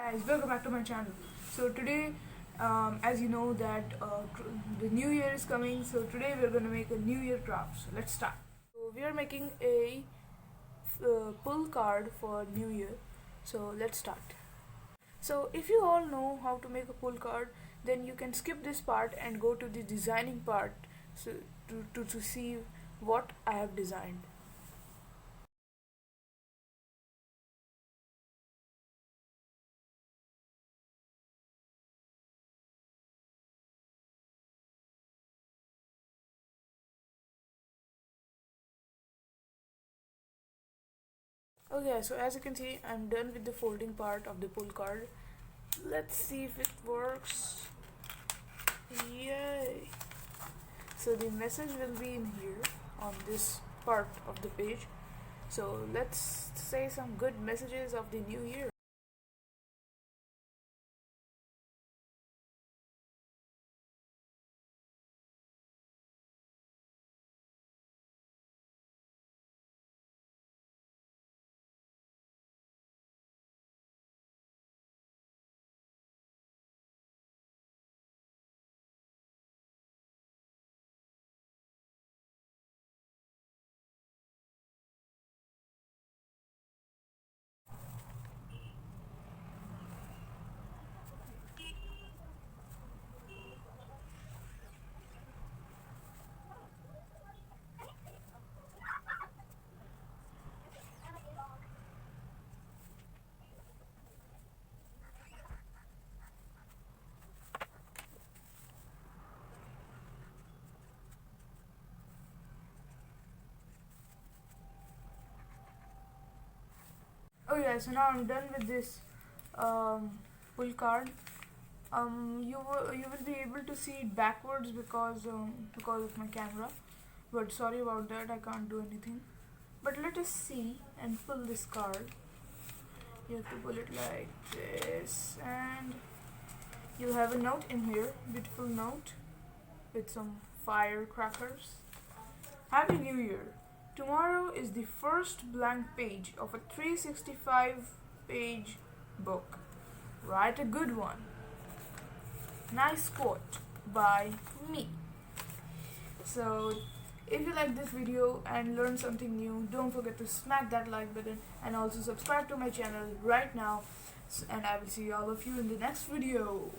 Guys, welcome back to my channel. So today, as you know that the new year is coming, so today we're going to make a new year craft. So let's start. So we are making a pull card for new year. So let's start. So if you all know how to make a pull card, then you can skip this part and go to the designing part, so to see what I have designed. Okay, so as you can see, I'm done with the folding part of the pull card. Let's see if it works. Yay! So the message will be in here on this part of the page. So let's say some good messages of the new year. Oh yeah, so now I'm done with this pull card. You will be able to see it backwards because of my camera, but sorry about that, I can't do anything. But let us see and pull this card. You have to pull it like this, and you'll have a note in here, beautiful note with some firecrackers. Happy New Year! Tomorrow is the first blank page of a 365 page book. Write a good one. Nice quote by me. So, if you like this video and learned something new, don't forget to smack that like button and also subscribe to my channel right now. And I will see all of you in the next video.